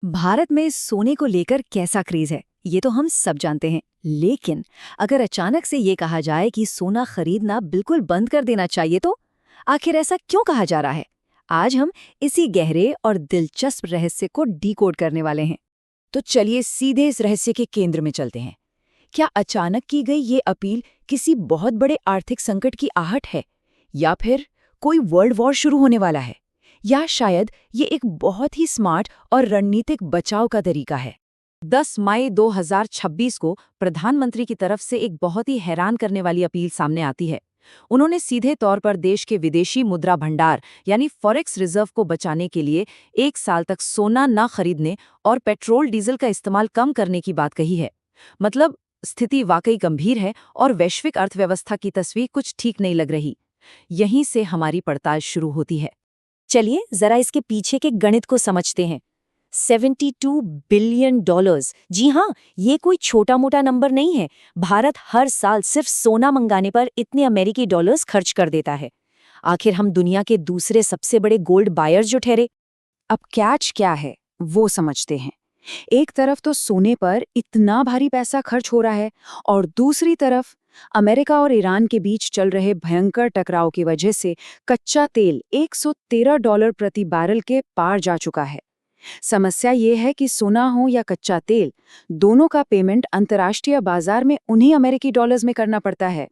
भारत में सोने को लेकर कैसा क्रेज है ये तो हम सब जानते हैं। लेकिन अगर अचानक से ये कहा जाए कि सोना खरीदना बिल्कुल बंद कर देना चाहिए तो आखिर ऐसा क्यों कहा जा रहा है? आज हम इसी गहरे और दिलचस्प रहस्य को डीकोड करने वाले हैं। तो चलिए सीधे इस रहस्य के केंद्र में चलते हैं। क्या अचानक की गई ये अपील किसी बहुत बड़े आर्थिक संकट की आहट है, या फिर कोई वर्ल्ड वॉर शुरू होने वाला है, या शायद ये एक बहुत ही स्मार्ट और रणनीतिक बचाव का तरीका है? 10 मई 2026 को प्रधानमंत्री की तरफ से एक बहुत ही हैरान करने वाली अपील सामने आती है। उन्होंने सीधे तौर पर देश के विदेशी मुद्रा भंडार यानी फॉरेक्स रिजर्व को बचाने के लिए 1 साल तक सोना न खरीदने और पेट्रोल डीजल का इस्तेमाल कम करने की बात कही है। मतलब स्थिति वाकई गंभीर है और वैश्विक अर्थव्यवस्था की तस्वीर कुछ ठीक नहीं लग रही। यहीं से हमारी पड़ताल शुरू होती है। चलिए जरा इसके पीछे के गणित को समझते हैं। $72 बिलियन। जी हाँ, ये कोई छोटा मोटा नंबर नहीं है। भारत हर साल सिर्फ सोना मंगाने पर इतने अमेरिकी डॉलर्स खर्च कर देता है। आखिर हम दुनिया के दूसरे सबसे बड़े गोल्ड बायर्स जो ठहरे। अब कैच क्या है वो समझते हैं। एक तरफ तो सोने पर इतना भारी पैसा खर्च हो रहा है, और दूसरी तरफ अमेरिका और ईरान के बीच चल रहे भयंकर टकराव की वजह से कच्चा तेल $113 प्रति बैरल के पार जा चुका है। समस्या ये है कि सोना हो या कच्चा तेल, दोनों का पेमेंट अंतर्राष्ट्रीय बाजार में उन्हीं अमेरिकी डॉलर्स में करना पड़ता है।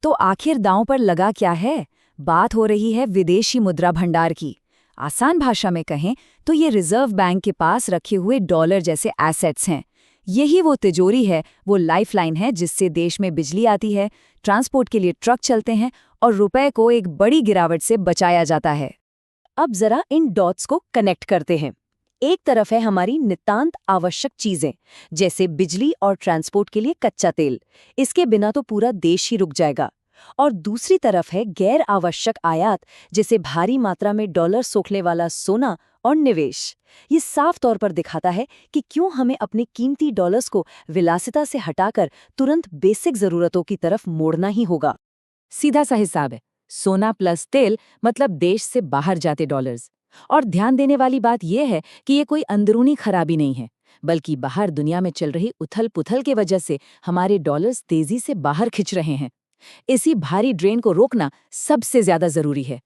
तो आखिर दांव पर लगा क्या है? बात हो रही है विदेशी मुद्रा भंडार की। आसान भाषा में कहें तो ये रिजर्व बैंक के पास रखे हुए डॉलर जैसे एसेट्स हैं। यही वो तिजोरी है, वो लाइफलाइन है जिससे देश में बिजली आती है, ट्रांसपोर्ट के लिए ट्रक चलते हैं और रुपए को एक बड़ी गिरावट से बचाया जाता है। अब जरा इन डॉट्स को कनेक्ट करते हैं। एक तरफ है हमारी नितांत आवश्यक चीजें, जैसे बिजली और ट्रांसपोर्ट के लिए कच्चा तेल। इसके बिना तो पूरा देश ही रुक जाएगा। और दूसरी तरफ है गैर आवश्यक आयात, जैसे भारी मात्रा में डॉलर सोखने वाला सोना और निवेश। ये साफ तौर पर दिखाता है कि क्यों हमें अपने कीमती डॉलर्स को विलासिता से हटाकर तुरंत बेसिक जरूरतों की तरफ मोड़ना ही होगा। सीधा सा हिसाब है, सोना प्लस तेल मतलब देश से बाहर जाते डॉलर्स। और ध्यान देने वाली बात यह है कि ये कोई अंदरूनी खराबी नहीं है, बल्कि बाहर दुनिया में चल रही उथल-पुथल के वजह से हमारे डॉलर्स तेजी से बाहर खिंच रहे हैं। इसी भारी ड्रेन को रोकना सबसे ज्यादा जरूरी है।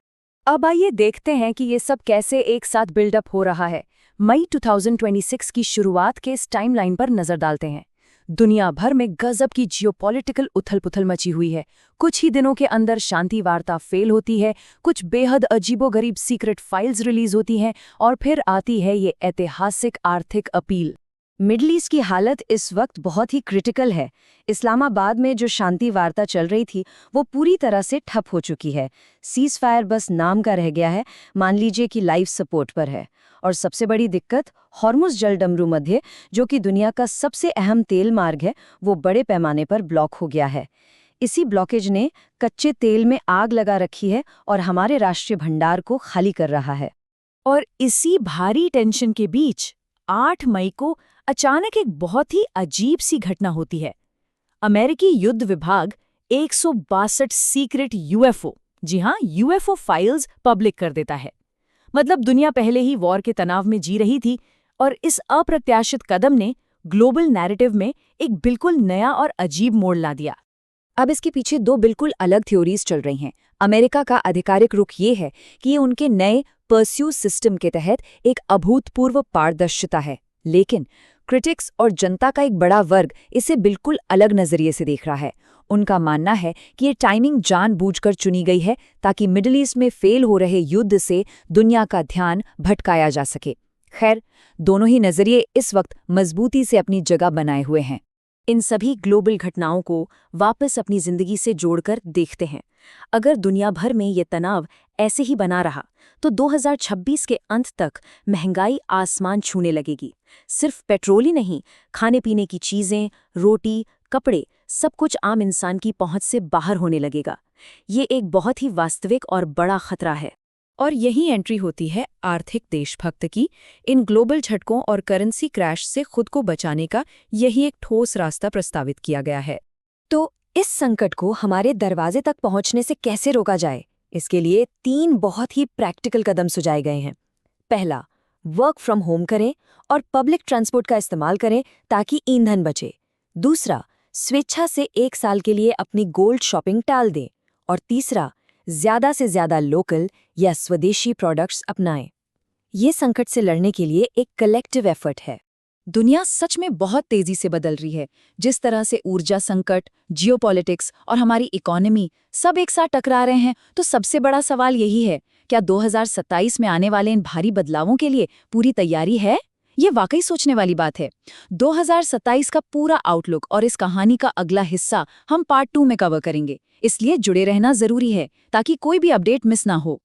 अब आइए देखते हैं कि ये सब कैसे एक साथ बिल्डअप हो रहा है। मई 2026 की शुरुआत के इस टाइमलाइन पर नजर डालते हैं। दुनिया भर में गजब की जियोपॉलिटिकल उथल-पुथल मची हुई है। कुछ ही दिनों के अंदर शांति वार्ता फेल होती है, कुछ बेहद अजीबोगरीब सीक्रेट फाइल्स रिलीज होती हैं, और फिर आती है ये ऐतिहासिक आर्थिक अपील। मिडल ईस्ट की हालत इस वक्त बहुत ही क्रिटिकल है। इस्लामाबाद में जो शांति वार्ता चल रही थी वो पूरी तरह से ठप हो चुकी है। सीज फायर बस नाम का रह गया है, मान लीजिए कि लाइफ सपोर्ट पर है। और सबसे बड़ी दिक्कत हॉर्मुज़ जलडमरू मध्य, जो कि दुनिया का सबसे अहम तेल मार्ग है, वो बड़े पैमाने पर ब्लॉक हो गया है। इसी ब्लॉकेज ने कच्चे तेल में आग लगा रखी है और हमारे राष्ट्रीय भंडार को खाली कर रहा है। और इसी भारी टेंशन के बीच 8 मई को अचानक एक बहुत ही अजीब सी घटना होती है। अमेरिकी युद्ध विभाग 162 सीक्रेट यूएफओ, जी हां, यूएफओ फाइल्स पब्लिक कर देता है। मतलब दुनिया पहले ही वॉर के तनाव में जी रही थी, और इस अप्रत्याशित कदम ने ग्लोबल नैरेटिव में एक बिल्कुल नया और अजीब मोड़ ला दिया। अब इसके पीछे दो बिल्कुल अलग थ्योरीज चल रही हैं। अमेरिका का आधिकारिक रुख ये है कि ये उनके नए परस्यू सिस्टम के तहत एक अभूतपूर्व पारदर्शिता है, लेकिन क्रिटिक्स और जनता का एक बड़ा वर्ग इसे बिल्कुल अलग नजरिए से देख रहा है। उनका मानना है कि ये टाइमिंग जानबूझकर चुनी गई है ताकि मिडिल ईस्ट में फेल हो रहे युद्ध से दुनिया का ध्यान भटकाया जा सके। खैर, दोनों ही नजरिए इस वक्त मजबूती से अपनी जगह बनाए हुए हैं। इन सभी ग्लोबल घटनाओं को वापस अपनी जिंदगी से जोड़कर देखते हैं। अगर दुनिया भर में ये तनाव ऐसे ही बना रहा तो 2026 के अंत तक महंगाई आसमान छूने लगेगी। सिर्फ पेट्रोल ही नहीं, खाने पीने की चीजें, रोटी, कपड़े, सब कुछ आम इंसान की पहुंच से बाहर होने लगेगा। ये एक बहुत ही वास्तविक और बड़ा खतरा है। और यही एंट्री होती है आर्थिक देशभक्त की। इन ग्लोबल झटकों और करेंसी क्रैश से खुद को बचाने का यही एक ठोस रास्ता प्रस्तावित किया गया है। तो इस संकट को हमारे दरवाजे तक पहुंचने से कैसे रोका जाए? इसके लिए 3 बहुत ही प्रैक्टिकल कदम सुझाए गए हैं। पहला, वर्क फ्रॉम होम करें और पब्लिक ट्रांसपोर्ट का इस्तेमाल करें ताकि ईंधन बचे। दूसरा, स्वेच्छा से 1 साल के लिए अपनी गोल्ड शॉपिंग टाल दें। और तीसरा, ज्यादा से ज्यादा लोकल या स्वदेशी प्रोडक्ट्स अपनाएं। ये संकट से लड़ने के लिए एक कलेक्टिव एफर्ट है। दुनिया सच में बहुत तेजी से बदल रही है। जिस तरह से ऊर्जा संकट, जियोपॉलिटिक्स और हमारी इकोनॉमी सब एक साथ टकरा रहे हैं, तो सबसे बड़ा सवाल यही है, क्या 2027 में आने वाले इन भारी बदलावों के लिए पूरी तैयारी है? ये वाकई सोचने वाली बात है। 2027 का पूरा आउटलुक और इस कहानी का अगला हिस्सा हम पार्ट 2 में कवर करेंगे, इसलिए जुड़े रहना जरूरी है ताकि कोई भी अपडेट मिस ना हो।